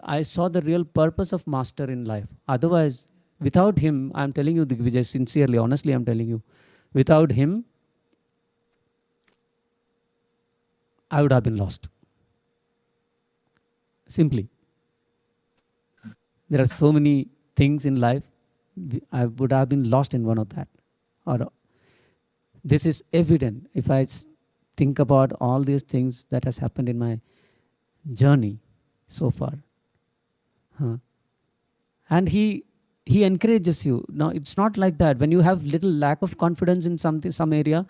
I saw the real purpose of master in life. Otherwise, without him, I'm telling you, Digvijay, sincerely, honestly, I'm telling you, without him, I would have been lost. Simply. There are so many things in life, I would have been lost in one of that. Or this is evident if I think about all these things that has happened in my journey so far. Huh. And he encourages you. Now it's not like that. When you have little lack of confidence in something, some area,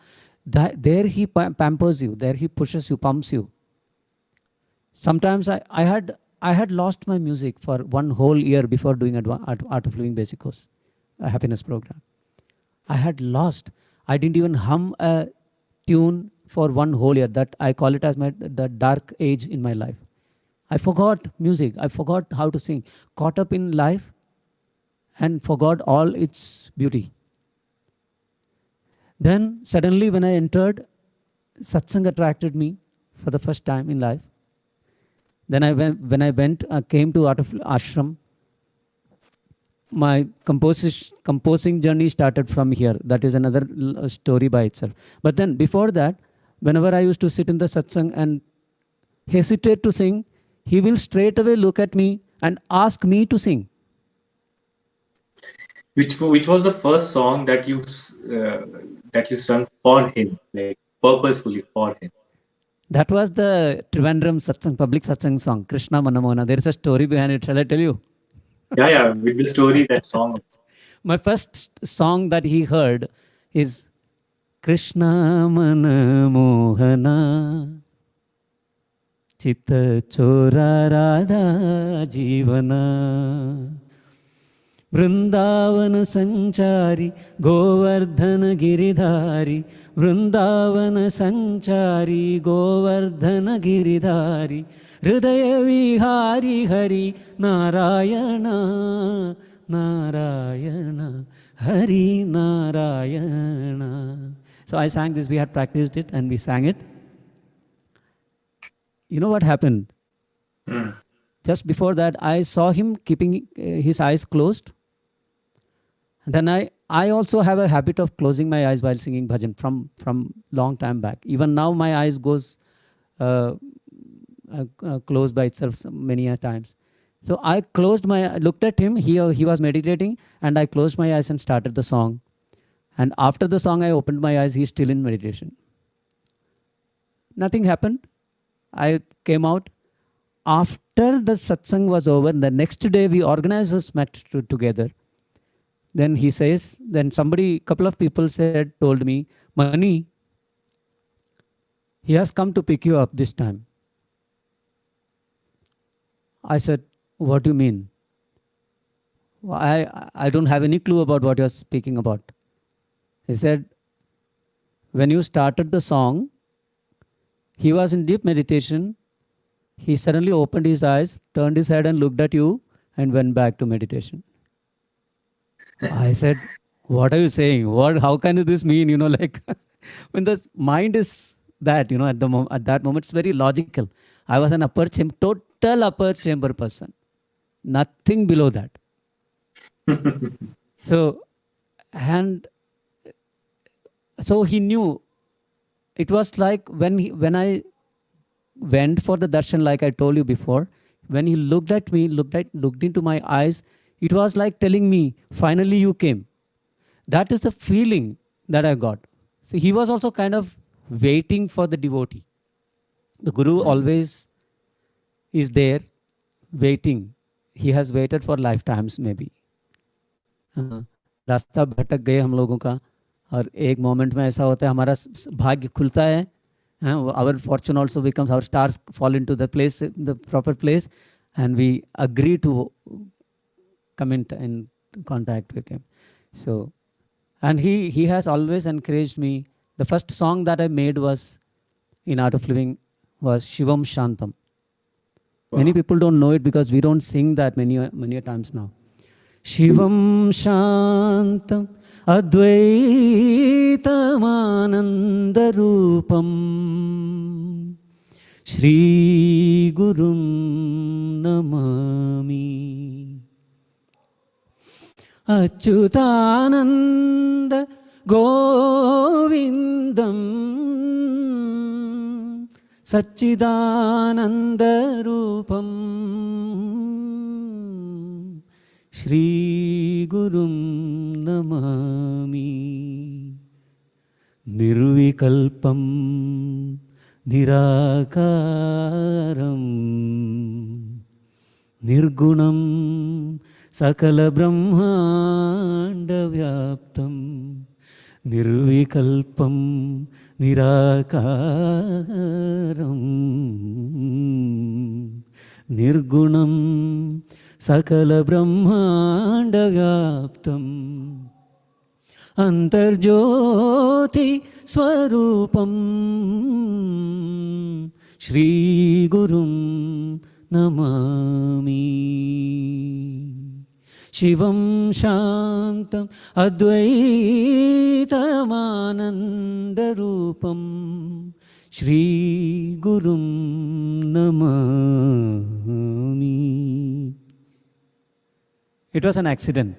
there he pampers you, there he pushes you, pumps you. Sometimes I had lost my music for one whole year before doing Art of Living Basic Course, a happiness program. I had lost. I didn't even hum a tune for one whole year. That I call it as the dark age in my life. I forgot music. I forgot how to sing. Caught up in life and forgot all its beauty. Then suddenly when I entered, satsang attracted me for the first time in life. Then when I came to Art of Ashram, my composing journey started from here. That is another story by itself. But then before that, whenever I used to sit in the satsang and hesitate to sing, he will straight away look at me and ask me to sing. Which was the first song that you sung for him, like purposefully for him? That was the Trivandrum satsang, public satsang song, Krishna Manamona. There is a story behind it. Shall I tell you? Yeah, with the story, that song. My first song that he heard is Krishna Manamohana Chitta Chora Radha Jivana Vrindavan Sanchari Govardhana Giridhari Vrindavan Sanchari Govardhana Giridhari Hridaya Vihari Hari Narayana Narayana Hari Narayana. So I sang this, we had practiced it and we sang it. You know what happened? Just before that, I saw him keeping his eyes closed. Then I also have a habit of closing my eyes while singing bhajan from long time back. Even now my eyes goes closed by itself many a times. So I looked at him, he was meditating, and I closed my eyes and started the song. And after the song, I opened my eyes, he's still in meditation. Nothing happened. I came out. After the satsang was over, the next day we organizers met together. Then he says, then couple of people told me, Mani, he has come to pick you up this time. I said, what do you mean? I don't have any clue about what you're speaking about. He said, when you started the song, he was in deep meditation. He suddenly opened his eyes, turned his head and looked at you and went back to meditation. I said, what are you saying? How can this mean? Like when the mind is that, at that moment, it's very logical. I was an total upper chamber person. Nothing below that. So he knew. It was like when I went for the darshan, like I told you before, when he looked at me, looked into my eyes, it was like telling me, finally you came. That is the feeling that I got. So he was also kind of waiting for the devotee. The Guru always is there waiting. He has waited for lifetimes maybe. रास्ता भटक गए हम लोगों का, और एक moment में ऐसा होता है हमारा भाग्य खुलता है. Our fortune also becomes, our stars fall into the place, the proper place, and we agree to come in contact with him. So, and he has always encouraged me. The first song that I made was in Art of Living was Shivam Shantam. Wow. Many people don't know it because we don't sing that many times now. Shivam Shantam Advaitam Shri Gurum Namami Achyutanand गोविन्दं सच्चिदानन्दरूपं श्रीगुरुं नमामि निर्विकल्पं निराकारं निर्गुणं सकलब्रह्माण्डव्याप्तं निर्विकल्पं निराकारं निर्गुणं सकलब्रह्माण्डव्याप्तम् अन्तर्ज्योति स्वरूपं श्रीगुरुं नमामि शिवं शान्तम् अद्वैतमानन्दरूपं श्रीगुरुं Namami. It was an accident.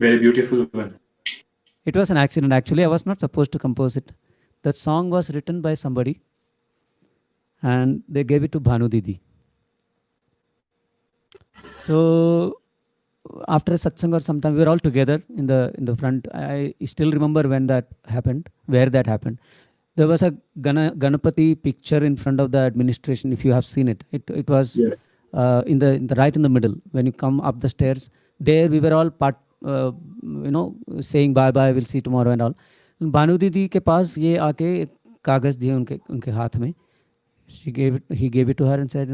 Very beautiful one. It was an accident. Actually, I was not supposed to compose it. The song was written by somebody and they gave it to Bhanu Didi. So after a satsang or sometime, we were all together in the front. I still remember when that happened, where that happened. There was a Ganapati picture in front of the administration, if you have seen it. It was Yes. in the right in the middle. When you come up the stairs, there we were all saying bye bye, we'll see tomorrow and all. Bhanu दीदी के पास ये आके एक कागज़ दिए उनके हाथ में. He gave it to her and said,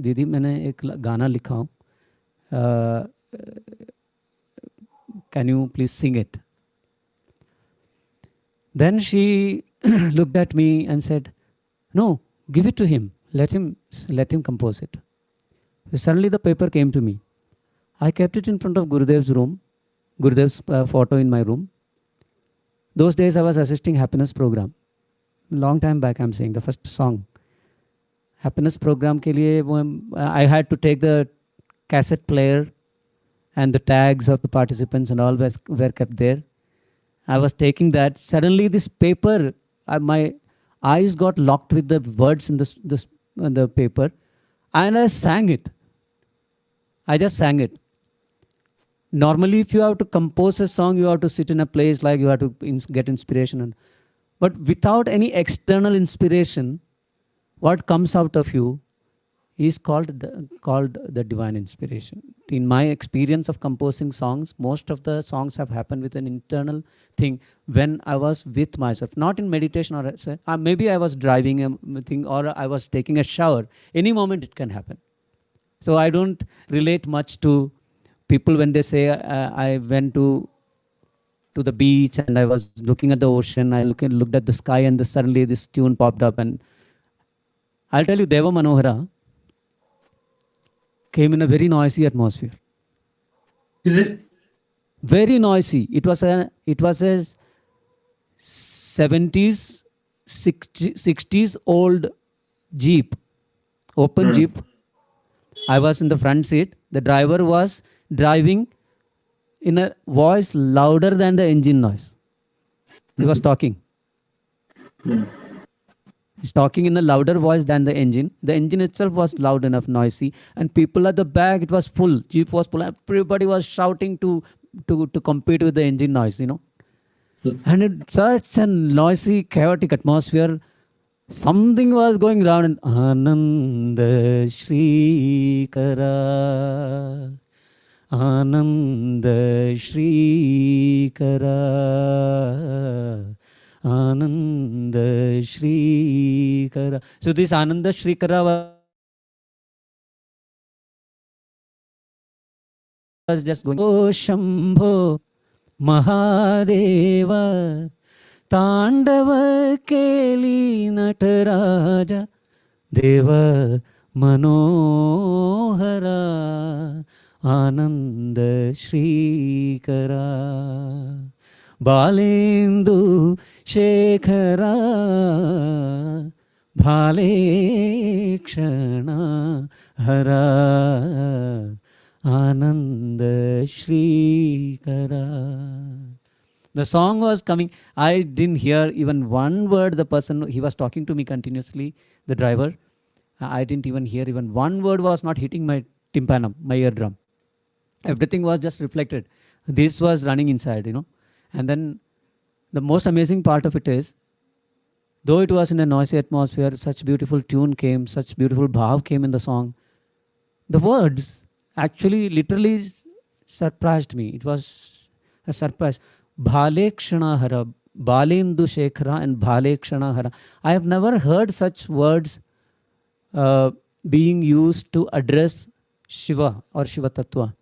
दीदी मैंने एक गाना लिखा हूँ. Can you please sing it? Then she looked at me and said, no, give it to him. Let him compose it. So suddenly the paper came to me. I kept it in front of Gurudev's room, Gurudev's photo in my room. Those days I was assisting Happiness program. Long time back I'm saying, the first song. Happiness program ke liye, I had to take the cassette player and the tags of the participants and all were kept there. I was taking that. Suddenly this paper, my eyes got locked with the words in the paper and I sang it. I just sang it. Normally, if you have to compose a song, you have to sit in a place, like you have to get inspiration. But without any external inspiration, what comes out of you is called the divine inspiration. In my experience of composing songs, most of the songs have happened with an internal thing when I was with myself, not in meditation or maybe I was driving a thing or I was taking a shower. Any moment it can happen. So I don't relate much to people when they say I went to the beach and I was looking at the ocean. I looked at the sky and suddenly this tune popped up. And I'll tell you, Deva Manohara came in a very noisy atmosphere. Is it? Very noisy. It was a 70s, 60s old Jeep, open Jeep. I was in the front seat. The driver was driving in a voice louder than the engine noise. He was talking. He's talking in a louder voice than the engine. The engine itself was loud enough, noisy. And people at the back, it was full. Jeep was full. Everybody was shouting to compete with the engine noise, And it's such a noisy, chaotic atmosphere. Something was going around and Ananda Shri Kara, Ananda Shri Kara, Ananda Shri Kara. So this Ananda Shri Kara was just going, Oh Shambho Mahadeva तांडव केली नटराजा देव मनोहरा आनंद श्रीकरा बालेन्दु शेखरा भाले क्षणा हरा आनंद श्रीकरा. The song was coming. I didn't hear even one word. The person, he was talking to me continuously, the driver. I didn't even hear even one word was not hitting my tympanum, my eardrum. Everything was just reflected. This was running inside, you know. And then the most amazing part of it is, though it was in a noisy atmosphere, such beautiful tune came, such beautiful bhav came in the song. The words actually literally surprised me. It was a surprise. Bhale Kshana Hara, Balendu Shekhara and Bhale Kshana Hara. I have never heard such words being used to address Shiva or Shiva Tattva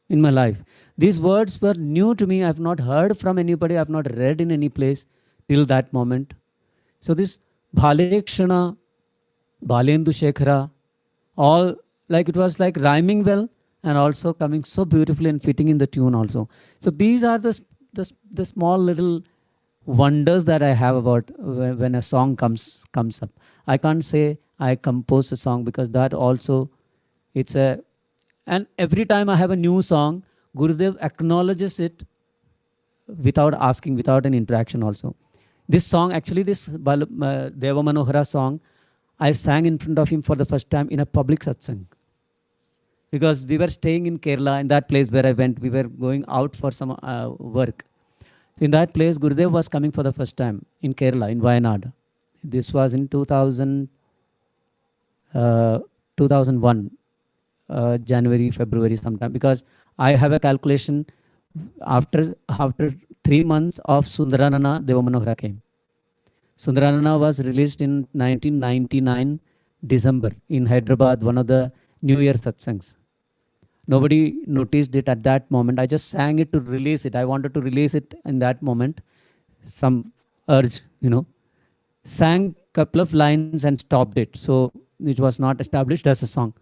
in my life. These words were new to me. I have not heard from anybody. I have not read in any place till that moment. So this Bhale Kshana, Balendu Shekhara, all like it was like rhyming well and also coming so beautifully and fitting in the tune also. So these are the small little wonders that I have about when a song comes up. I can't say I compose a song because that also it's a, and every time I have a new song, Gurudev acknowledges it without asking, without an interaction also. This song, actually this Deva Manohara song, I sang in front of him for the first time in a public satsang. Because we were staying in Kerala, in that place where I went, we were going out for some work. So in that place, Gurudev was coming for the first time in Kerala, in Wayanad. This was in 2001, January, February sometime. Because I have a calculation, after 3 months of Sundaranana, Deva Manohara came. Sundaranana was released in 1999, December, in Hyderabad, one of the New Year satsangs. Nobody noticed it at that moment. I just sang it to release it. I wanted to release it in that moment. Some urge, you know. Sang couple of lines and stopped it. So it was not established as a song.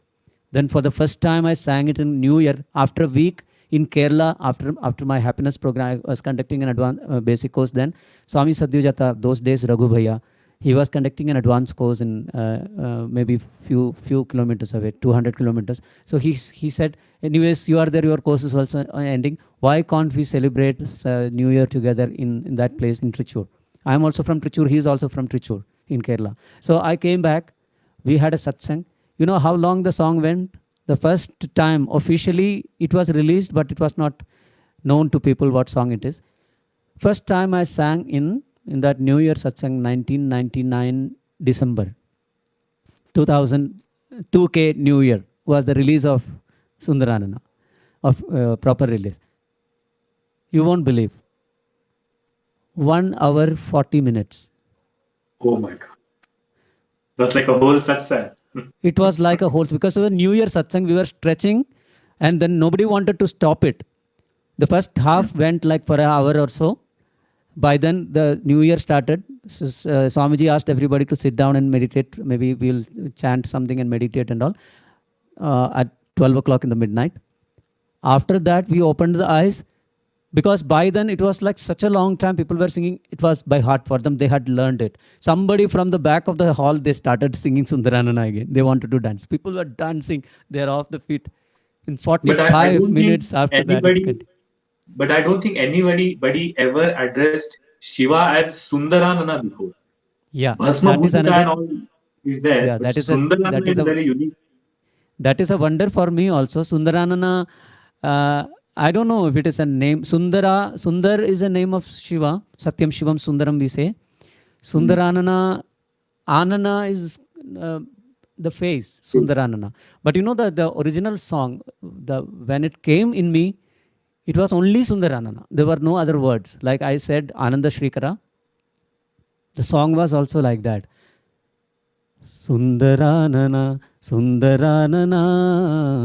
Then for the first time I sang it in New Year. After a week in Kerala, after my happiness program, I was conducting an advanced basic course then. Swami Sadyajata, those days Raghu Bhaiya, he was conducting an advanced course in maybe few kilometers away, 200 kilometers. So he said, anyways, you are there, your course is also ending. Why can't we celebrate New Year together in that place in Trichur? I am also from Trichur, he is also from Trichur in Kerala. So I came back, we had a satsang. You know how long the song went? The first time officially it was released, but it was not known to people what song it is. First time I sang in that New Year satsang, 1999 December 2002K New Year was the release of Sundaranana, of proper release. You won't believe. 1 hour 40 minutes. Oh my God. That's like a whole satsang. It was like a whole, because of the New Year satsang, we were stretching and then nobody wanted to stop it. The first half went like for an hour or so. By then, the New Year started. So, Swamiji asked everybody to sit down and meditate. Maybe we'll chant something and meditate and all at 12 o'clock in the midnight. After that, we opened the eyes, because by then it was like such a long time. People were singing. It was by heart for them. They had learned it. Somebody from the back of the hall, they started singing Sundaranana again. They wanted to dance. People were dancing. They're off the feet. In 45 minutes after that. But I don't think anybody ever addressed Shiva as Sundaranana before. Yeah, Bhasma Bhusita and all is there. Yeah, but that is Sundaranana is very unique. That is a wonder for me also. Sundaranana, I don't know if it is a name. Sundar is a name of Shiva. Satyam Shivam Sundaram we say. Sundaranana, Anana is the face, Sundaranana. But you know the original song, when it came in me, it was only Sundaranana. There were no other words. Like I said, Ananda Shrikara. The song was also like that. Sundaranana, Sundaranana,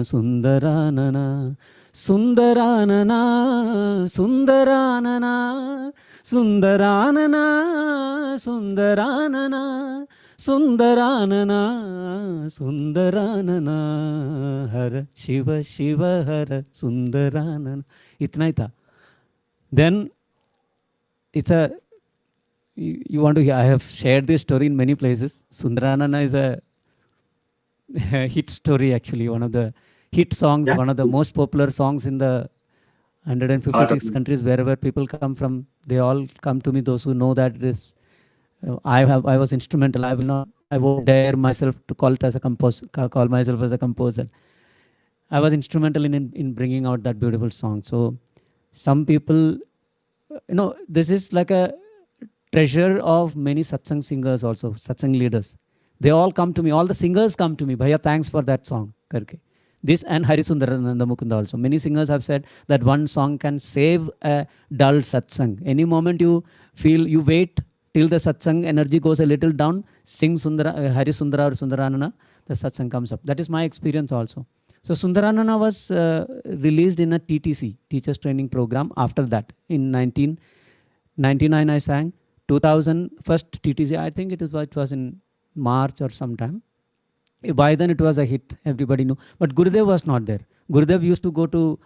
Sundaranana, Sundaranana, Sundaranana, Sundaranana, Sundaranana, Sundaranana, Sundaranana, Hara Shiva Shiva Hara Sundaranana. Itna hi tha. Then it's a, you want to hear, I have shared this story in many places. Sundaranana is a hit story, actually, one of the hit songs, Yeah. one of the most popular songs in the Heart of 156 countries, wherever people come from, they all come to me. Those who know that this, I was instrumental. I won't dare myself to call it as a call myself as a composer. I was instrumental in bringing out that beautiful song. So some people, this is like a treasure of many satsang singers also, satsang leaders. They all come to me. All the singers come to me. Bhaiya, thanks for that song. Karke. This and Harisundarananda Mukunda also. Many singers have said that one song can save a dull satsang. Any moment you feel, you wait till the satsang energy goes a little down, sing Harisundara or Sundaranana, the satsang comes up. That is my experience also. So Sundaranana was released in a TTC, Teachers Training Program. After that, in 1999 I sang. 2000, first TTC, I think it was in March or sometime. By then it was a hit, everybody knew. But Gurudev was not there. Gurudev used to go to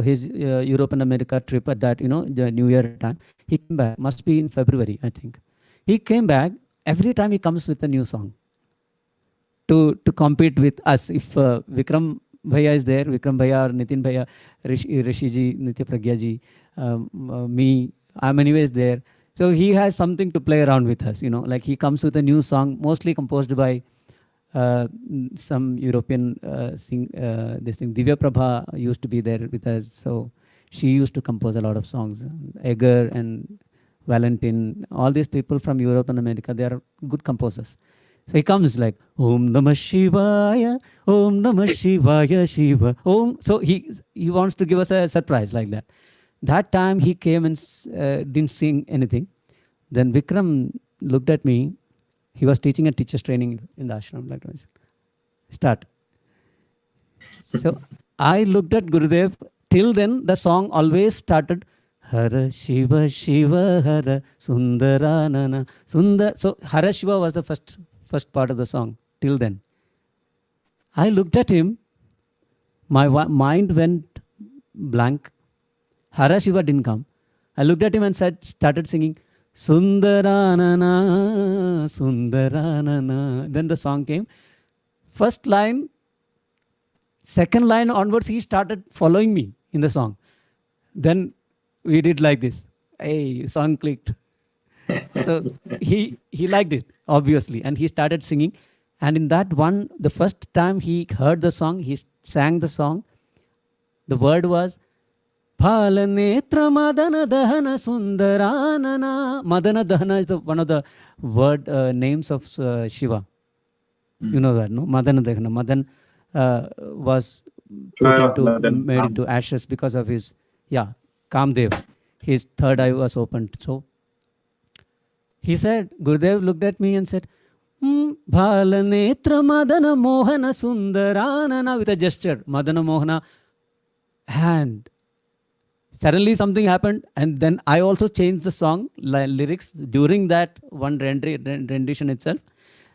his Europe and America trip at that, the New Year time. He came back, must be in February, I think. He came back, every time he comes with a new song to compete with us. If Vikram Bhaiya is there, Vikram Bhaiya or Nitin Bhaiya, Rishi ji, Nitya Pragya ji, me, I'm anyways there. So he has something to play around with us, like he comes with a new song, mostly composed by some European this thing. Divya Prabha used to be there with us. So she used to compose a lot of songs. Egger and Valentin, all these people from Europe and America, they are good composers. So he comes like, Om Namah Shivaya, Om Namah Shivaya, Shiva, Om. So he wants to give us a surprise like that. That time he came and didn't sing anything. Then Vikram looked at me. He was teaching a teacher's training in the ashram. Like I said, start. So I looked at Gurudev. Till then, the song always started, Hara Shiva Shiva Hara Sundaranana Sundar. So Hara Shiva was the first part of the song. Till then, I looked at him. My mind went blank. Hara Shiva didn't come. I looked at him and started singing, Sundaranana, Sundaranana. Then the song came. First line, second line onwards, he started following me in the song. Then we did like this. Hey, song clicked. So he liked it, obviously. And he started singing. And in that one, the first time he heard the song, he sang the song. The word was, Phalanetra Madana Dahana Sundaranana. Madana Dahana is one of the word names of Shiva. You know that, no? Madana Dahana. Madan was made into ashes because of his, Kamdev. His third eye was opened. So he said, Gurudev looked at me and said, Phalanetra Madana Mohana Sundaranana, with a gesture. Madana Mohana, hand. Suddenly something happened, and then I also changed the song lyrics during that one rendition itself,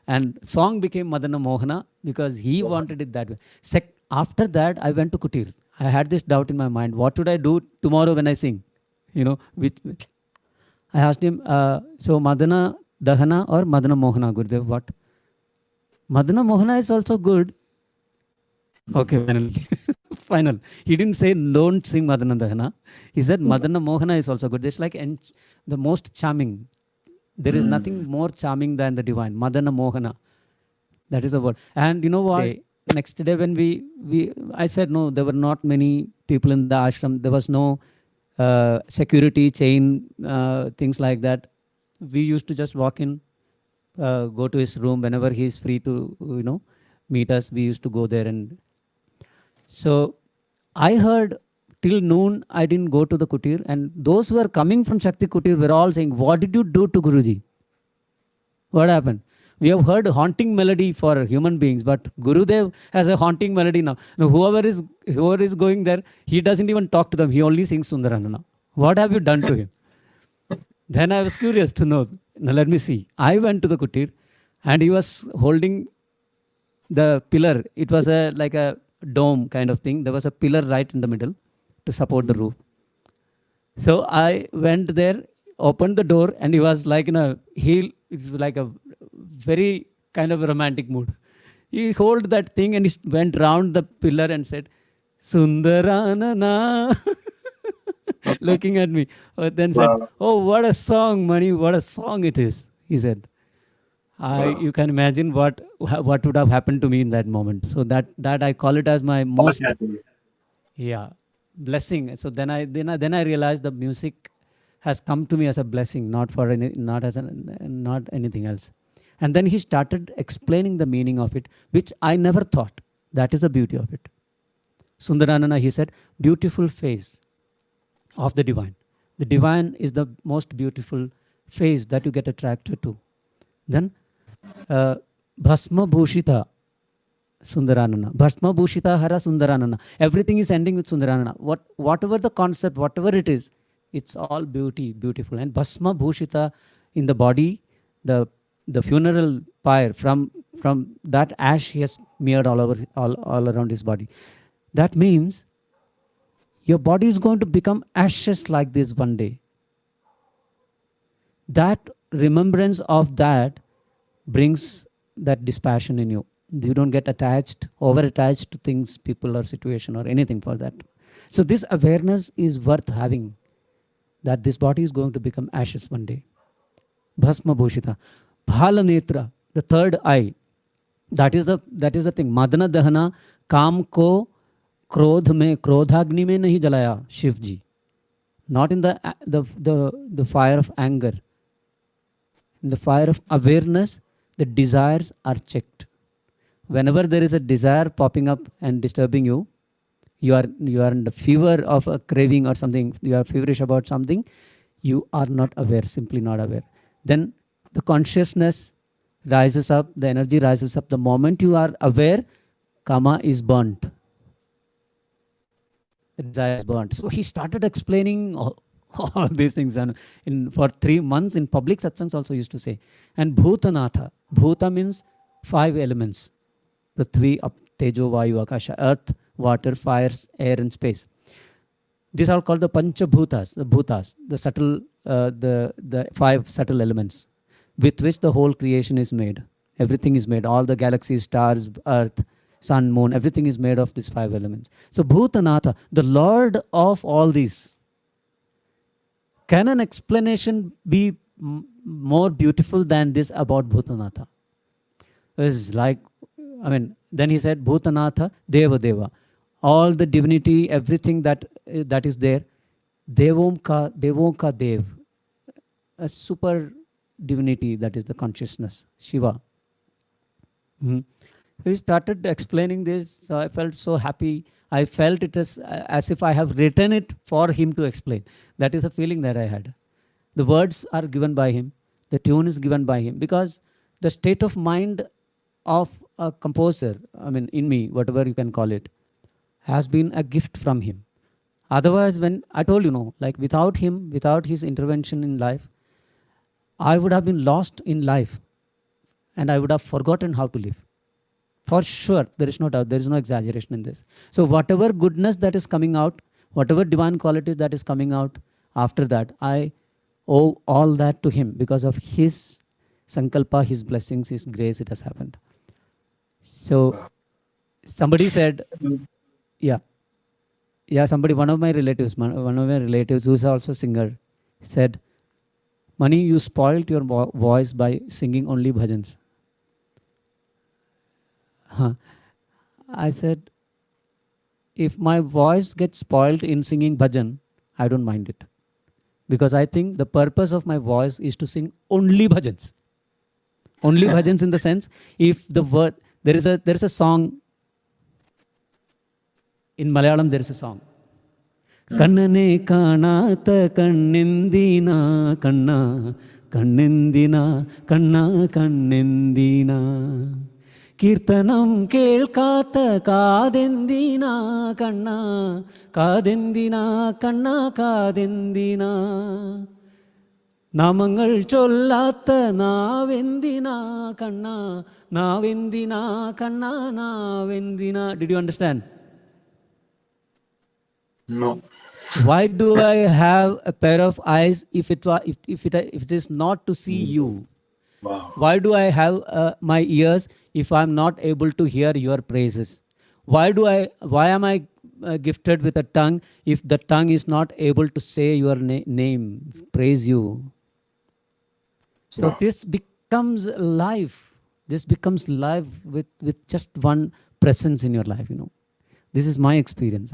and song became Madana Mohana because he wanted it that way. After that, I went to Kutir. I had this doubt in my mind: what should I do tomorrow when I sing? Which I asked him. So Madana Dahana or Madana Mohana, Gurudev? What? Madana Mohana is also good. Okay, finally. Final. He didn't say don't sing Madana Dahana. He said Madana Mohana is also good. It's like the most charming. There is nothing more charming than the divine. Madana Mohana. That is the word. And you know what? Next day when I said no, there were not many people in the ashram. There was no security chain, things like that. We used to just walk in, go to his room whenever he is free to, meet us. We used to go there. And so I heard till noon, I didn't go to the Kutir. And those who were coming from Shakti Kutir were all saying, what did you do to Guruji? What happened? We have heard haunting melody for human beings, but Gurudev has a haunting melody now. Now whoever is going there, he doesn't even talk to them. He only sings Sundaranana. What have you done to him? Then I was curious to know. Now let me see. I went to the Kutir and he was holding the pillar. It was like a dome kind of thing. There was a pillar right in the middle to support the roof. So I went there. opened the door, and he was like in a it was like a very kind of a romantic mood. He hold that thing and he went round the pillar and said, Sundaranana, looking at me. Then said, Wow. "Oh, what a song, Mani! What a song it is." He said, Wow. you can imagine what would have happened to me in that moment. So that I call it as my God most, has it. yeah, blessing. So then I realized the music has come to me as a blessing, not for any, not as not anything else. And then he started explaining the meaning of it, which I never thought. That is the beauty of it. Sundaranana, he said, beautiful face of the divine. The divine is the most beautiful face that you get attracted to. Then uh, Bhasma Bhushita Sundaranana. Bhasma Bhushita Hara Sundaranana. Everything is ending with Sundaranana. Whatever the concept, whatever it is, it's all beauty, beautiful. And Bhasma Bhushita in the body, the funeral pyre, from that ash he has smeared all around his body. That means your body is going to become ashes like this one day. That remembrance of that brings that dispassion in you. You don't get attached, over attached to things, people, or situation, or anything for that. So this awareness is worth having, that this body is going to become ashes one day. Bhasma Bhushita. Bhala Netra, the third eye. That is the thing. Madana Dahana, काम को क्रोध में, क्रोधाग्नि में नहीं जलाया शिव जी. Not in the fire of anger. In the fire of awareness, the desires are checked. Whenever there is a desire popping up and disturbing you, you are in the fever of a craving or something, you are feverish about something, you are not aware, simply not aware. Then the consciousness rises up, the energy rises up. The moment you are aware, kama is burnt. The desire is burnt. So he started explaining all these things, and for 3 months in public satsangs also used to say. And Bhutanatha. Bhuta means 5 elements. Prithvi, Tejo, Vayu, Akasha, earth, water, fire, air, and space. These are called the Pancha Bhutas, the subtle, the 5 subtle elements with which the whole creation is made. Everything is made. All the galaxies, stars, earth, sun, moon, everything is made of these 5 elements. So Bhutanatha, the Lord of all these. Can an explanation be more beautiful than this about Bhutanatha? It's like, then he said, Bhutanatha, Deva Deva. All the divinity, everything that is there, Devon ka Dev, a super divinity, that is the consciousness, Shiva. So he started explaining this, so I felt so happy. I felt it as if I have written it for him to explain. That is a feeling that I had. The words are given by him, the tune is given by him, because the state of mind of a composer, in me, whatever you can call it, has been a gift from him. Otherwise, when I told you, like without him, without his intervention in life, I would have been lost in life and I would have forgotten how to live. For sure, there is no doubt, there is no exaggeration in this. So whatever goodness that is coming out, whatever divine qualities that is coming out after that, I owe all that to him. Because of his sankalpa, his blessings, his grace, it has happened. So somebody said, somebody, one of my relatives who is also a singer, said, Mani, you spoiled your voice by singing only bhajans. I said, if my voice gets spoiled in singing bhajan, I don't mind it. Because I think the purpose of my voice is to sing only bhajans. Only bhajans in the sense, if the word, there is a song, in Malayalam there is a song. Kannane kanata kannendina kanna kannendina kanna kannendina Kirtanam kelkata kadendina kanna kadendina kanna kadendina Namangal chollata navendina kanna navendina kanna navendina. Did you understand? No. Why do I have a pair of eyes if it is not to see you? Wow. Why do I have my ears if I'm not able to hear your praises? Why am I gifted with a tongue if the tongue is not able to say your name, praise you? So Wow. this becomes life. This becomes life with just one presence in your life. This is my experience.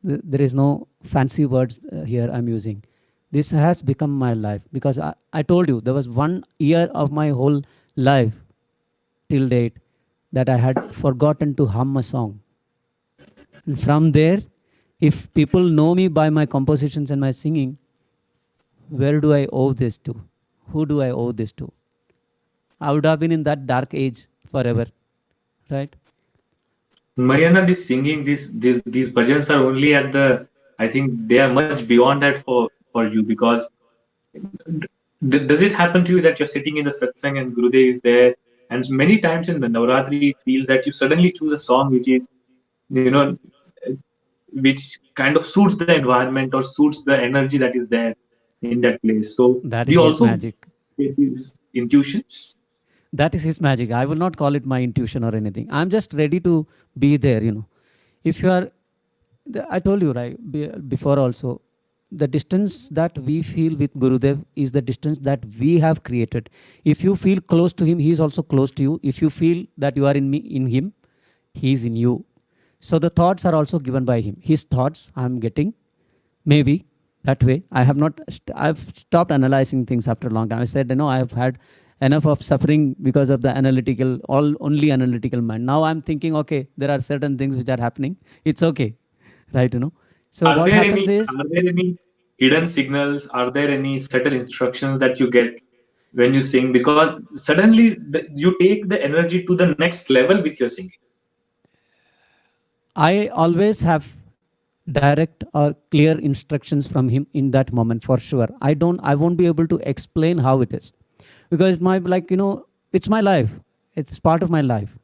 There is no fancy words here I'm using. This has become my life because I told you there was 1 year of my whole life till date that I had forgotten to hum a song. And from there, if people know me by my compositions and my singing, where do I owe this to? Who do I owe this to? I would have been in that dark age forever, right? Mariana, this singing, these bhajans are only at the. I think they are much beyond that for you because does it happen to you that you're sitting in the satsang and Gurudev is there, and many times in the Navratri it feels that you suddenly choose a song which is you know which kind of suits the environment or suits the energy that is there in that place. So That do is you his also magic. get these intuitions? That is his magic. I will not call it my intuition or anything. I'm just ready to be there. If you are, I told you, right, before also, the distance that we feel with Gurudev is the distance that we have created. If you feel close to him, he is also close to you. If you feel that you are in him, he is in you. So the thoughts are also given by him. His thoughts I'm getting, maybe that way. I've stopped analyzing things after a long time. I said, I've had enough of suffering because of the only analytical mind. Now I'm thinking, okay, there are certain things which are happening. It's okay, right? So Are what there happens any is, are there any hidden signals? Are there any subtle instructions that you get when you sing? Because suddenly you take the energy to the next level with your singing. I always have direct or clear instructions from him in that moment for sure. I won't be able to explain how it is because it's my life. It's part of my life.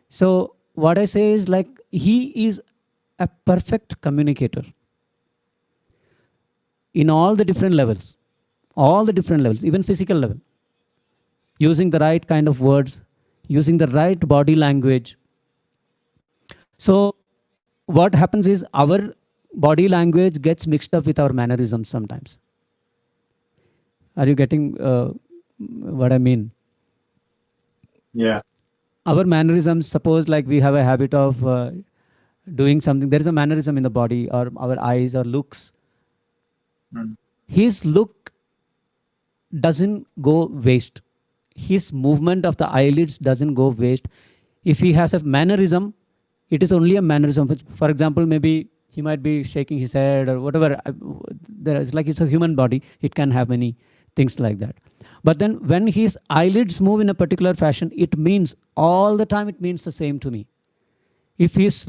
So what I say is, like, he is a perfect communicator in all the different levels, even physical level, using the right kind of words, using the right body language. So what happens is our body language gets mixed up with our mannerisms sometimes. Are you getting what I mean? Yeah. Our mannerisms, suppose like we have a habit of doing something, there is a mannerism in the body or our eyes or looks. Mm. His look doesn't go waste. His movement of the eyelids doesn't go waste. If he has a mannerism, it is only a mannerism. For example, maybe he might be shaking his head or whatever. There is, like, it's a human body. It can have many things like that. But then when his eyelids move in a particular fashion, it means all the time, it means the same to me. If his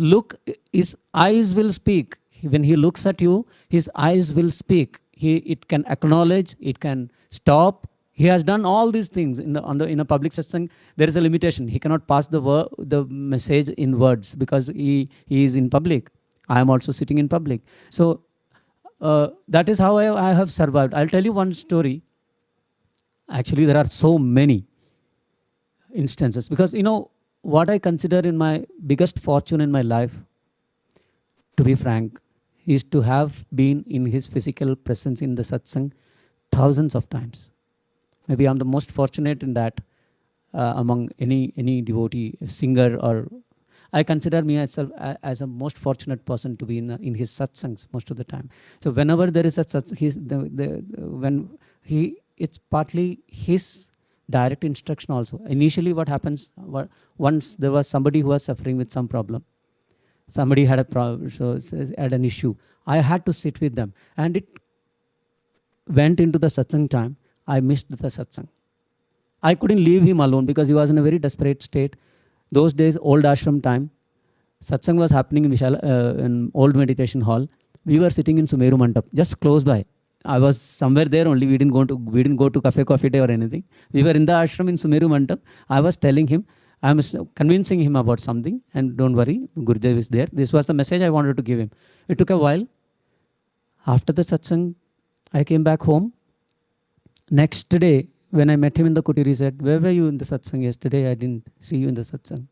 eyes will speak. When he looks at you, his eyes will speak. It can acknowledge, it can stop. He has done all these things in a public satsang. There is a limitation. He cannot pass the message in words because he is in public. I am also sitting in public. So that is how I have survived. I'll tell you one story. Actually, there are so many instances because what I consider in my biggest fortune in my life, to be frank, is to have been in his physical presence in the satsang thousands of times. Maybe I'm the most fortunate in that among any devotee, singer, or I consider myself as a most fortunate person to be in his satsangs most of the time. So whenever there is a when it's partly his direct instruction also. Initially, what happens? Once there was somebody who was suffering with some problem. Somebody had a problem, so had an issue. I had to sit with them, and it went into the satsang time. I missed the satsang. I couldn't leave him alone because he was in a very desperate state. Those days, old ashram time, satsang was happening in old meditation hall. We were sitting in Sumeru Mandap, just close by. I was somewhere there only. We didn't go to cafe coffee day or anything. We were in the ashram in Sumeru Mandap. I was telling him, I was convincing him about something, and don't worry, Gurudev is there. This was the message I wanted to give him. It took a while. After the satsang, I came back home. Next day, when I met him in the kutir, he said, "Where were you in the satsang yesterday? I didn't see you in the satsang."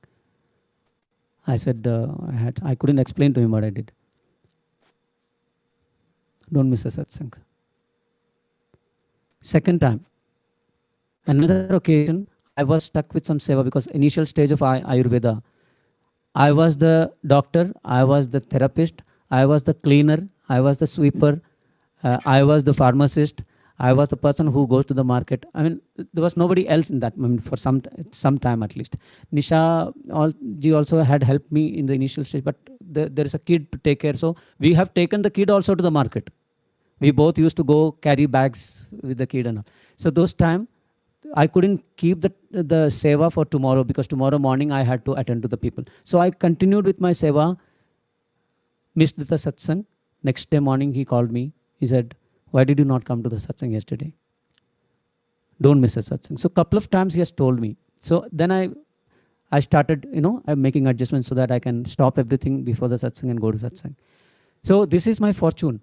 I said, I couldn't explain to him what I did. Don't miss a satsang. Second time, another occasion, I was stuck with some seva because initial stage of Ayurveda, I was the doctor, I was the therapist, I was the cleaner, I was the sweeper, I was the pharmacist, I was the person who goes to the market. I mean, there was nobody else in that. I mean, for some time at least. Nisha ji also had helped me in the initial stage, but there is a kid to take care. So we have taken the kid also to the market. We both used to go carry bags with the kid and all. So those time, I couldn't keep the seva for tomorrow because tomorrow morning I had to attend to the people. So I continued with my seva, missed the satsang. Next day morning he called me. He said, "Why did you not come to the satsang yesterday? Don't miss a satsang." So a couple of times he has told me. So then I started, I'm making adjustments so that I can stop everything before the satsang and go to satsang. So this is my fortune.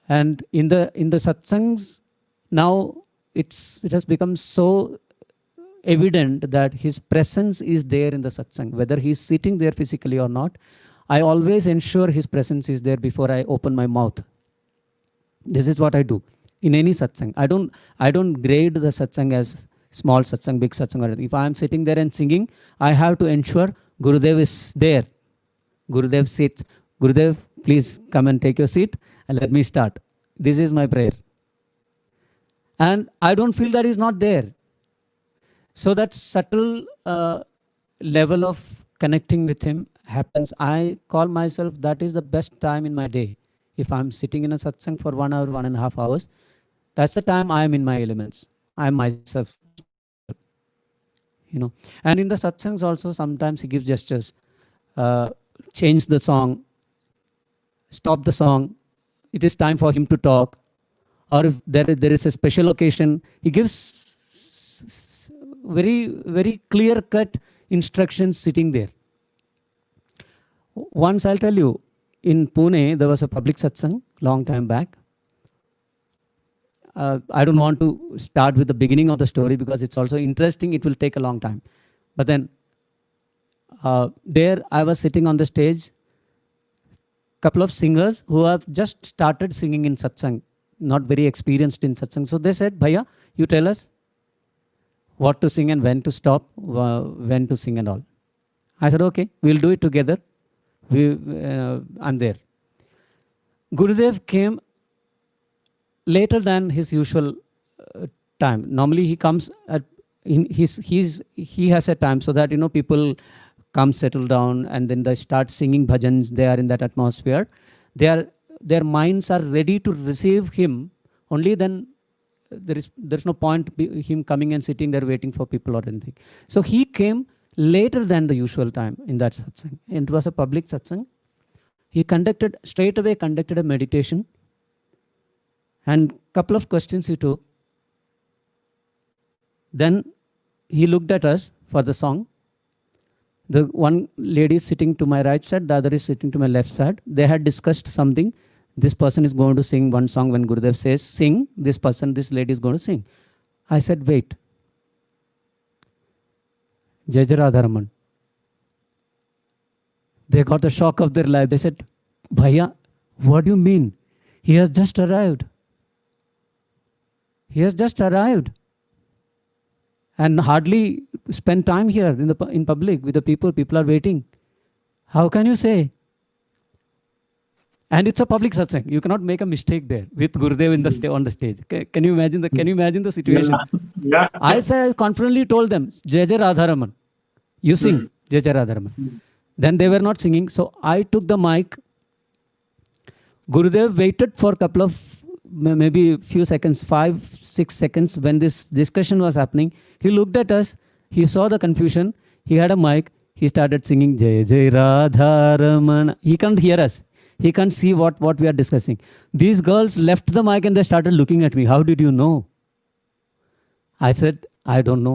And in the satsangs, now it has become so evident that his presence is there in the satsang. Whether he's sitting there physically or not, I always ensure his presence is there before I open my mouth. This is what I do in any satsang. I don't grade the satsang as small satsang, big satsang, or anything. If I am sitting there and singing, I have to ensure Gurudev is there. Gurudev sits. Gurudev, please come and take your seat and let me start. This is my prayer. And I don't feel that he's not there. So that subtle level of connecting with him happens. I call myself that is the best time in my day. If I'm sitting in a satsang for 1 hour, 1.5 hours, that's the time I am in my elements. I am myself. And in the satsangs also, sometimes he gives gestures. Change the song. Stop the song. It is time for him to talk. Or if there is a special occasion, he gives very, very clear-cut instructions sitting there. Once I'll tell you, in Pune, there was a public satsang long time back. I don't want to start with the beginning of the story because it's also interesting. It will take a long time. But then there I was sitting on the stage, couple of singers who have just started singing in satsang, not very experienced in satsang. So they said, "Bhaiya, you tell us what to sing and when to stop, when to sing and all." I said, "Okay, we'll do it together." I'm there. Gurudev came later than his usual time. Normally he comes at he has a time so that people come, settle down, and then they start singing bhajans. They are in that atmosphere. Their minds are ready to receive him. Only then there's no point him coming and sitting there waiting for people or anything. So he came later than the usual time in that satsang. And it was a public satsang. He straight away conducted a meditation. And couple of questions he took. Then he looked at us for the song. The one lady is sitting to my right side, the other is sitting to my left side. They had discussed something. This person is going to sing one song. When Gurudev says, "Sing," this lady is going to sing. I said, "Wait. Jai Jai Radharaman." They got the shock of their life. They said, "Bhaiya, what do you mean? He has just arrived. He has just arrived. And hardly spend time here in public with the people. People are waiting. How can you say?" And it's a public satsang. You cannot make a mistake there with Gurudev on the stage. Can you imagine the situation? Yeah. I confidently told them, "Jai Jai Radharaman. You sing Jai Jai Radharaman." Then they were not singing. So I took the mic. Gurudev waited for a couple of, maybe a few seconds, 5-6 seconds when this discussion was happening. He looked at us. He saw the confusion. He had a mic. He started singing Jai Jai Radharaman. He can't hear us. He can't see what we are discussing. These girls left the mic and they started looking at me. "How did you know?" I said, "I don't know.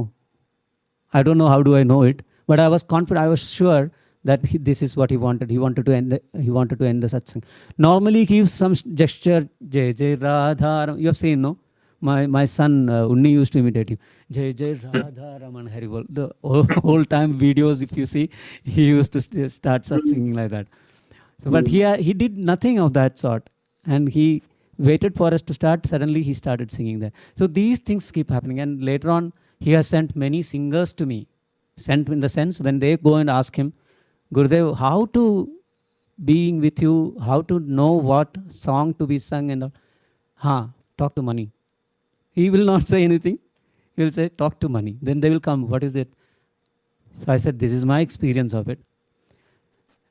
I don't know how do I know it." But I was confident. I was sure that this is what he wanted. He wanted to end the satsang. Normally he gives some gesture, Jai Jai Radha. You have seen, no? My son Unni used to imitate him. Jai Jai Radha Raman Haribol. The whole time videos, if you see, he used to start such singing like that. So, but he did nothing of that sort, and he waited for us to start. Suddenly, he started singing there. So these things keep happening, and later on, he has sent many singers to me. Sent in the sense when they go and ask him, Gurudev, how to being with you, how to know what song to be sung, and all. Talk to Mani. He will not say anything. He will say, talk to Mani. Then they will come. What is it? So I said, this is my experience of it.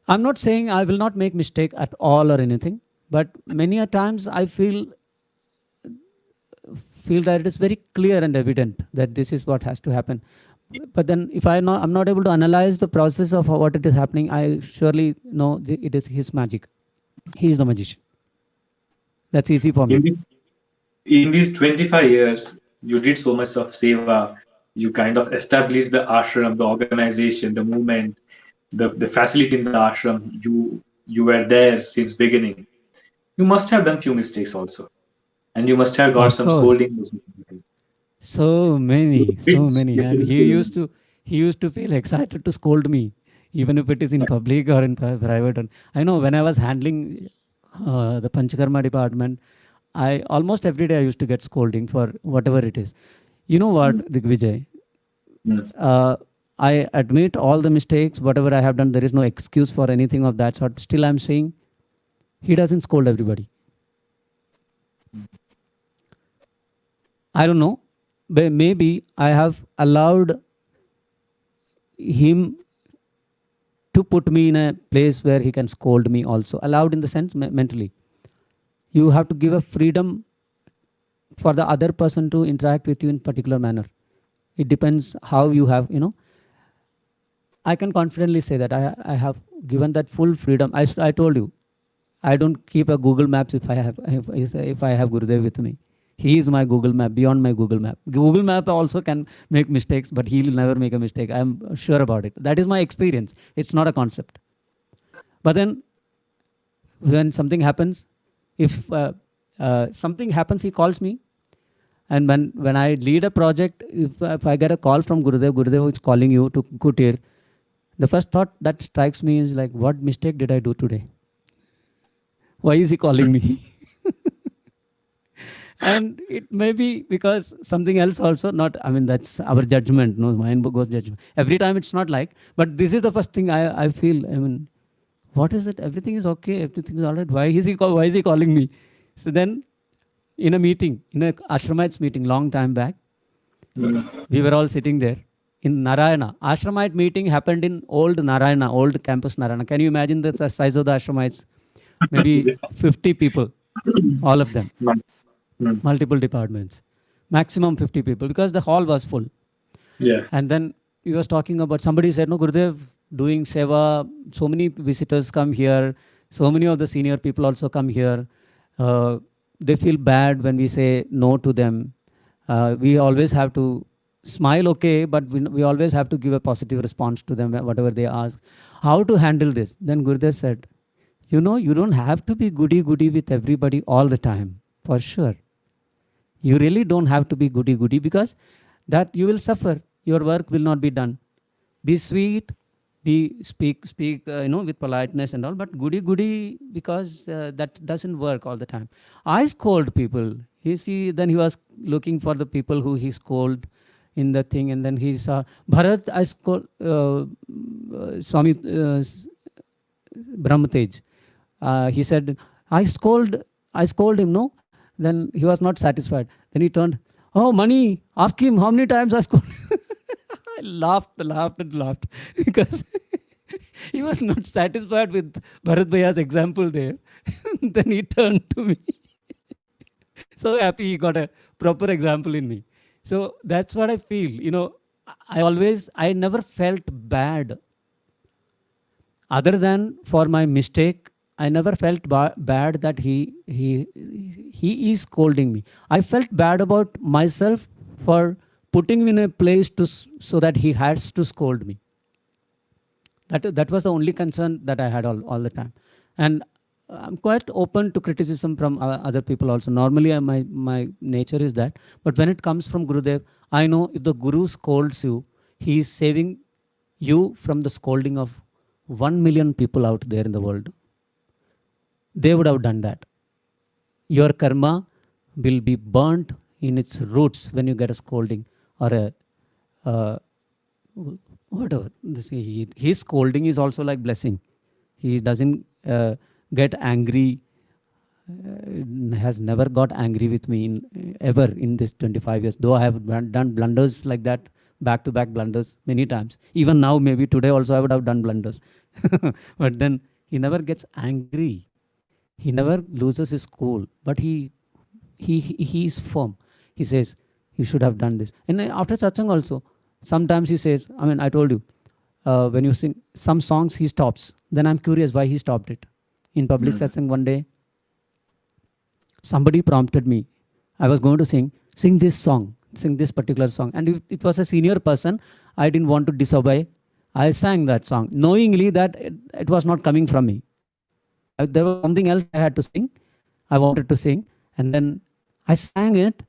I'm not saying I will not make mistake at all or anything, but many a times I feel that it is very clear and evident that this is what has to happen. But then if I'm not able to analyze the process of what it is happening, I surely know it is his magic. He is the magician. That's easy for me. In these 25 years, you did so much of seva. You kind of established the ashram, the organization, the movement, the facility in the ashram. You were there since beginning. You must have done few mistakes also, and you must have got some scolding. So many, and he used to feel excited to scold me, even if it is in public or in private. I know when I was handling the Panchakarma department, I almost every day I used to get scolding for whatever it is. You know what, Digvijay? I admit all the mistakes, whatever I have done. There is no excuse for anything of that sort. Still, I'm saying he doesn't scold everybody. I don't know. But maybe I have allowed him to put me in a place where he can scold me also. Allowed in the sense mentally. You have to give a freedom for the other person to interact with you in particular manner. It depends how you have, I can confidently say that I have given that full freedom. I told you, I don't keep a Google Maps if I have Gurudev with me. He is my Google Map, beyond my Google Map. Google Map also can make mistakes, but he will never make a mistake. I'm sure about it. That is my experience. It's not a concept. But then, when something happens, if something happens, he calls me. And when I lead a project, if I get a call from Gurudev is calling you to Kutir, the first thought that strikes me is like, what mistake did I do today? Why is he calling me? And it may be because something else also, that's our judgment, no, mind goes judgment. Every time it's not like, but this is the first thing I feel, what is it? Everything is okay, everything is all right. Why is he calling me? So then, in a meeting, in a Ashramites meeting, long time back, we were all sitting there in Narayana. Ashramite meeting happened in old Narayana, old campus Narayana. Can you imagine the size of the Ashramites? Maybe 50 people, all of them. Multiple departments, maximum 50 people, because the hall was full. Yeah. And then he was talking about, somebody said, no, Gurudev, doing seva, so many visitors come here, so many of the senior people also come here. They feel bad when we say no to them. We always have to smile, okay, but we always have to give a positive response to them, whatever they ask. How to handle this? Then Gurudev said, you don't have to be goody with everybody all the time, for sure. You really don't have to be goody because that you will suffer. Your work will not be done. Be sweet, speak with politeness and all, but goody because that doesn't work all the time. I scold people. Then he was looking for the people who he scold in the thing, and then he saw Bharat. I scold Swami Brahmatej. He said, I scold him, no? Then he was not satisfied. Then he turned, oh, Mani, ask him how many times I scold. I laughed because he was not satisfied with Bharat Bhaiya's example there. Then he turned to me. So happy he got a proper example in me. So that's what I feel. I never felt bad. Other than for my mistake, I never felt bad that he is scolding me. I felt bad about myself for putting me in a place so that he has to scold me. That was the only concern that I had all the time. And I'm quite open to criticism from other people also. Normally, my nature is that. But when it comes from Gurudev, I know if the Guru scolds you, he is saving you from the scolding of 1 million people out there in the world. They would have done that. Your karma will be burnt in its roots when you get a scolding or a whatever. His scolding is also like blessing. He doesn't get angry, has never got angry with me ever in this 25 years, though I have done blunders like that, back-to-back blunders many times. Even now, maybe today also I would have done blunders. But then he never gets angry. He never loses his cool, but he is firm. He says, you should have done this. And after satsang also, sometimes he says, I mean, I told you, when you sing some songs, he stops. Then I'm curious why he stopped it. In public satsang one day, somebody prompted me. I was going to sing this song, sing this particular song. And it was a senior person. I didn't want to disobey. I sang that song, knowingly that it was not coming from me. There was something else I had to sing. I wanted to sing. And then I sang it.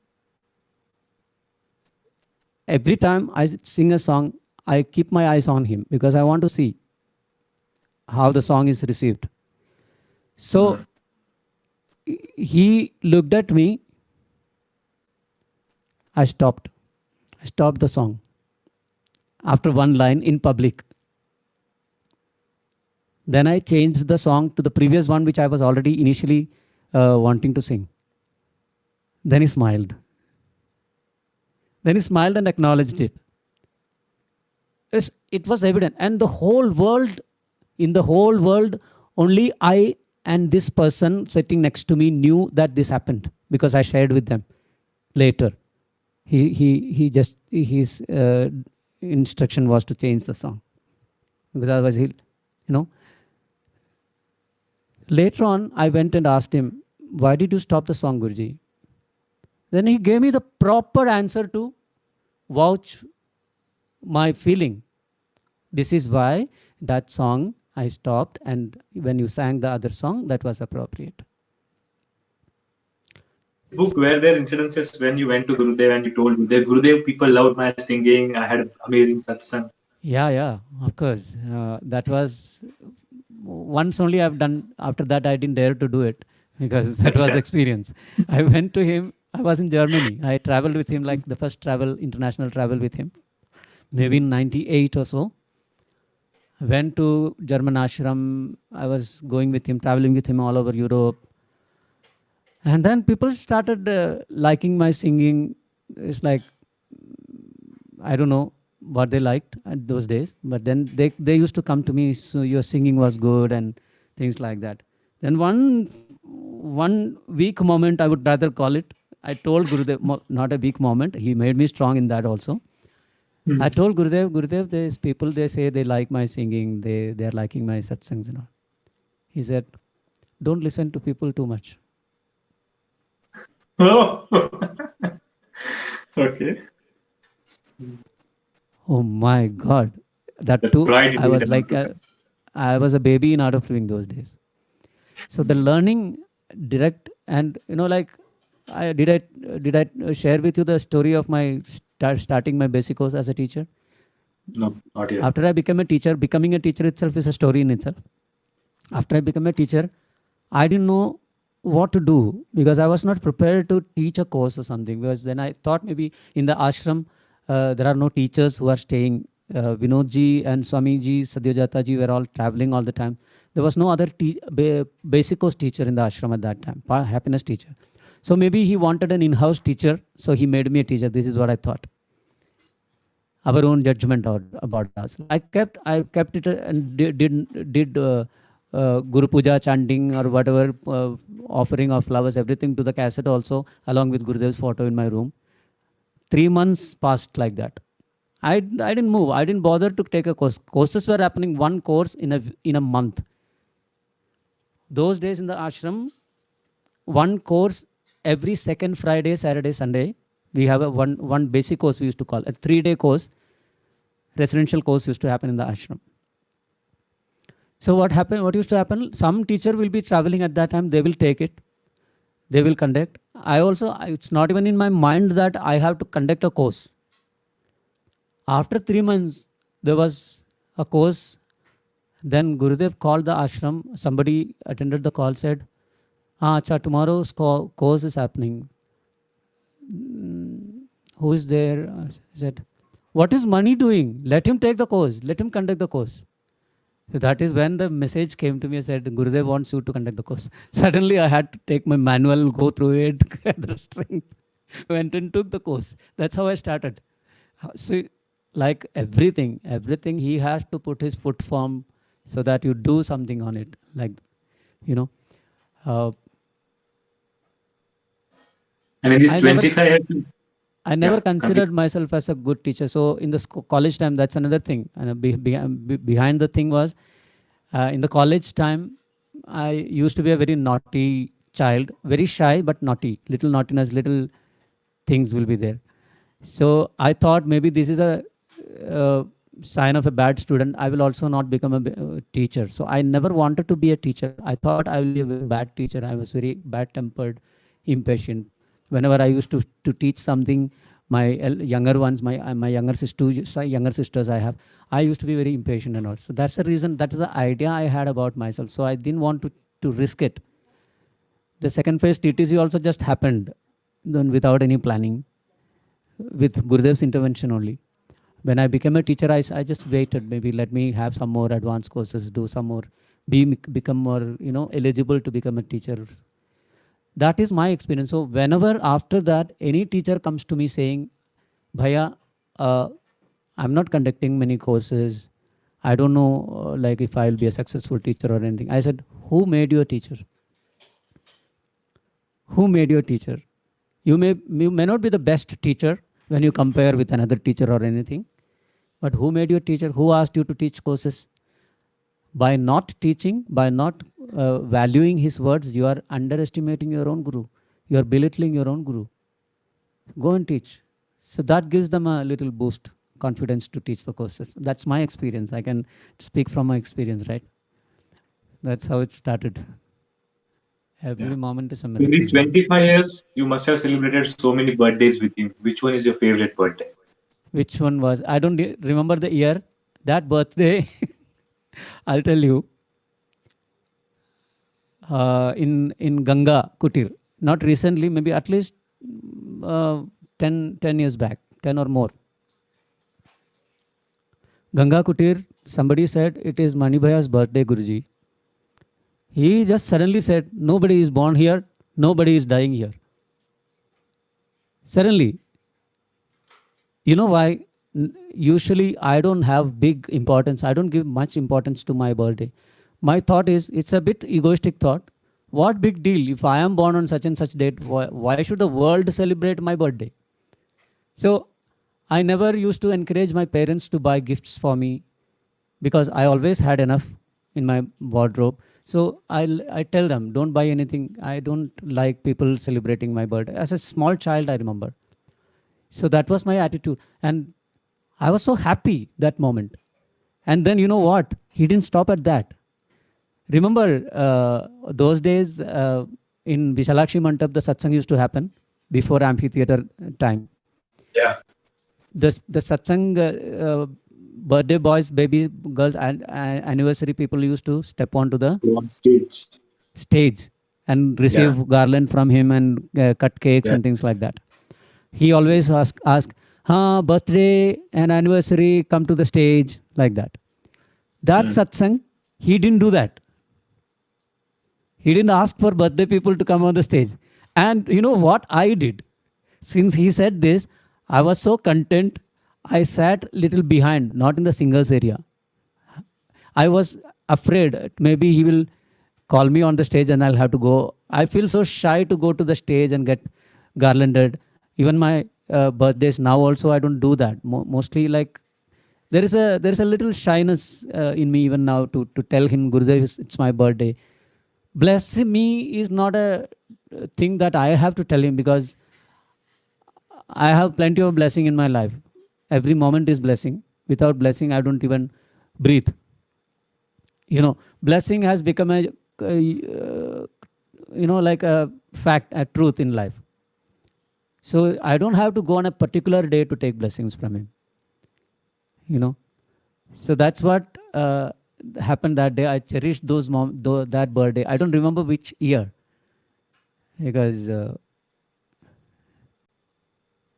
Every time I sing a song, I keep my eyes on him because I want to see how the song is received. So he looked at me. I stopped the song after one line in public. Then I changed the song to the previous one, which I was already initially wanting to sing. Then he smiled. Then he smiled and acknowledged it. It was evident. And in the whole world, only I and this person sitting next to me knew that this happened because I shared with them later. His instruction was to change the song. Because otherwise later on, I went and asked him, why did you stop the song, Guruji? Then he gave me the proper answer to vouch my feeling. This is why that song I stopped, and when you sang the other song, that was appropriate. Book, were there incidences when you went to Gurudev and you told Gurudev, people loved my singing, I had amazing satsang? Yeah, of course. That was once only I've done. After that, I didn't dare to do it because that was experience. I went to him. I was in Germany. I traveled with him, like the first international travel with him, maybe in 98 or so. I went to German ashram. I was going with him, traveling with him all over Europe. And then people started liking my singing. It's like, I don't know what they liked at those days, but then they used to come to me, so your singing was good and things like that. Then one weak moment, I would rather call it. I told Gurudev, not a weak moment, he made me strong in that also. I told Gurudev, there's people, they say they like my singing, they're liking my satsangs and all. He said, don't listen to people too much. Oh, okay. Oh my God. That too, I was like, I was a baby in Art of Living those days. So the learning direct and, did I share with you the story of my starting my basic course as a teacher? No, not yet. After I became a teacher, becoming a teacher itself is a story in itself. After I became a teacher, I didn't know what to do because I was not prepared to teach a course or something. Because then I thought maybe in the ashram, there are no teachers who are staying. Vinodji and Swamiji, Satyajata ji were all traveling all the time. There was no other basic course teacher in the ashram at that time, happiness teacher. So maybe he wanted an in-house teacher, so he made me a teacher. This is what I thought. Our own judgment about us. I kept it and did Guru Puja chanting or whatever, offering of flowers, everything to the cassette also, along with Gurudev's photo in my room. 3 months passed like that. I didn't move. I didn't bother to take a course. Courses were happening, one course in a month. Those days in the ashram, one course every second Friday, Saturday, Sunday. We have one basic course we used to call a 3-day course. Residential course used to happen in the ashram. So what happened? What used to happen? Some teacher will be traveling at that time. They will take it. They will conduct. It's not even in my mind that I have to conduct a course. After 3 months, there was a course. Then Gurudev called the ashram. Somebody attended the call, said, acha, tomorrow's course is happening. Who is there? I said, what is Mani doing? Let him take the course. Let him conduct the course. So that is when the message came to me. I said, Gurudev wants you to conduct the course. Suddenly I had to take my manual, go through it, gather strength, went and took the course. That's how I started. So like everything he has to put his foot form so that you do something on it. Like, uh, And in these I never 25 years, I never yeah, considered myself as a good teacher. So in the college time, that's another thing. And behind the thing was, in the college time, I used to be a very naughty child, very shy but naughty. Little naughtiness, little things will be there. So I thought maybe this is a uh, sign of a bad student. I will also not become a teacher. So I never wanted to be a teacher. I thought I will be a very bad teacher. I was very bad tempered, impatient. Whenever I used to teach something, my younger ones, my younger sisters I have, I used to be very impatient and all. So that's the reason. That is the idea I had about myself. So I didn't want to risk it. The second phase TTC also just happened, then without any planning, with Gurudev's intervention only. When I became a teacher, I just waited. Maybe let me have some more advanced courses, do some more, become more eligible to become a teacher. That is my experience. So whenever after that any teacher comes to me saying, Bhaiya, I'm not conducting many courses. I don't know like if I'll be a successful teacher or anything. I said, who made you a teacher? Who made you a teacher? You may not be the best teacher when you compare with another teacher or anything. But who made you a teacher? Who asked you to teach courses? By not teaching, by not valuing his words, you are underestimating your own guru. You are belittling your own guru. Go and teach. So that gives them a little boost, confidence to teach the courses. That's my experience. I can speak from my experience, right? That's how it started. Every moment is a in these miracle. 25 years, you must have celebrated so many birthdays with him. Which one is your favorite birthday? Which one was? I don't remember the year. That birthday, I'll tell you, in Ganga Kutir. Not recently, maybe at least 10 years back, 10 or more. Ganga Kutir, somebody said, it is Mani Bhaiya's birthday, Guruji. He just suddenly said, nobody is born here, nobody is dying here. Suddenly, you know why? Usually, I don't have big importance. I don't give much importance to my birthday. My thought is, it's a bit egoistic thought. What big deal? If I am born on such and such date, why should the world celebrate my birthday? So I never used to encourage my parents to buy gifts for me because I always had enough in my wardrobe. So I tell them, don't buy anything. I don't like people celebrating my birthday. As a small child, I remember. So that was my attitude. And I was so happy that moment. And then you know what? He didn't stop at that. Remember those days in Vishalakshi Mantap, the satsang used to happen before amphitheater time. Yeah. The satsang, birthday boys, baby girls, and anniversary people used to step onto the On stage. and receive garland from him and cut cakes and things like that. He always ask, birthday and anniversary, come to the stage, like that. That satsang, he didn't do that. He didn't ask for birthday people to come on the stage. And you know what I did? Since he said this, I was so content. I sat little behind, not in the singers area. I was afraid maybe he will call me on the stage and I'll have to go. I feel so shy to go to the stage and get garlanded. Even my birthdays now also I don't do that. Mostly like there is a little shyness in me even now to tell him, Gurudev, it's my birthday. Bless me is not a thing that I have to tell him because I have plenty of blessing in my life. Every moment is blessing. Without blessing, I don't even breathe. Blessing has become like a fact, a truth in life. So I don't have to go on a particular day to take blessings from him. you know so that's what happened that day. I cherished that birthday. I don't remember which year, because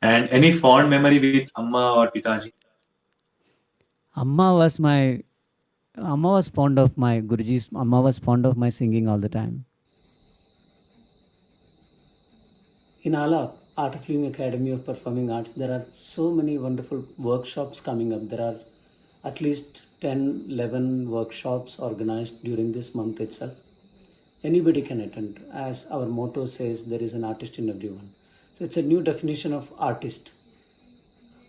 And any fond memory with Amma or Pitaji? amma was my Amma was fond of my Guruji's. Amma was fond of my singing all the time. In Alap, Art of Living Academy of Performing Arts, there are so many wonderful workshops coming up. There are at least 10, 11 workshops organized during this month itself. Anybody can attend. As our motto says, there is an artist in everyone. So it's a new definition of artist,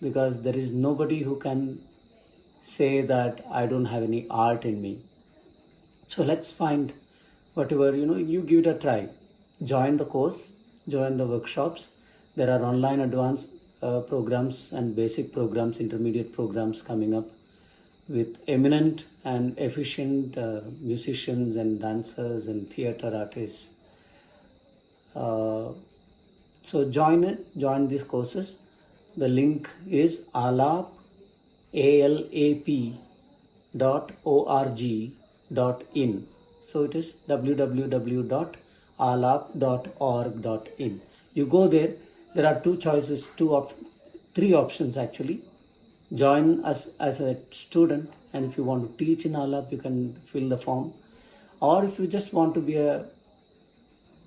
because there is nobody who can say that I don't have any art in me. So let's find whatever, you give it a try. Join the course, join the workshops. There are online advanced programs and basic programs, intermediate programs coming up with eminent and efficient musicians and dancers and theater artists. So join these courses. The link is alap, alap.org.in. So it is www.alap.org.in. You go there. There are two choices, three options actually. Join us as a student, and if you want to teach in Alap, you can fill the form. Or if you just want to be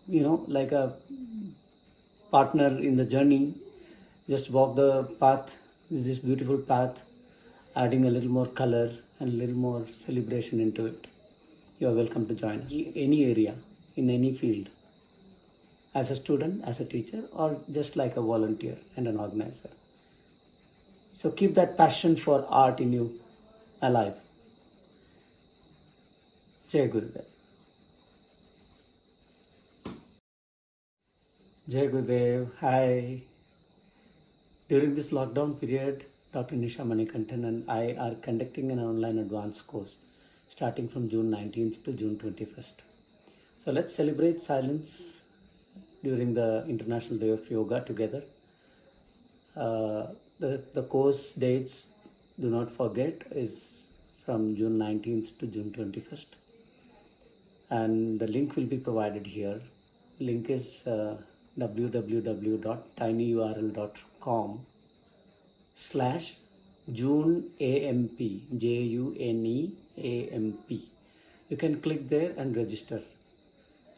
like a partner in the journey, just walk the path. This beautiful path, adding a little more color and a little more celebration into it. You are welcome to join us. Any area, in any field, as a student, as a teacher, or just like a volunteer and an organizer. So keep that passion for art in you alive. Jai Gurudev. Jai Gurudev. Hi. During this lockdown period, Dr. Nisha Manikantan and I are conducting an online advanced course starting from June 19th to June 21st. So let's celebrate silence during the International Day of Yoga together. The course dates, do not forget, is from June 19th to June 21st. And the link will be provided here. Link is www.tinyurl.com/JuneAMP, JUNEAMP. You can click there and register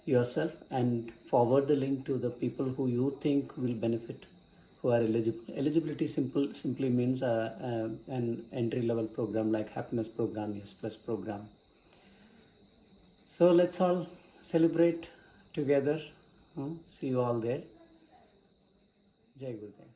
yourself and forward the link to the people who you think will benefit, who are eligible. Eligibility simply means an entry-level program like Happiness Program, Yes Plus Program. So let's all celebrate together. See you all there. Jai Gurudev.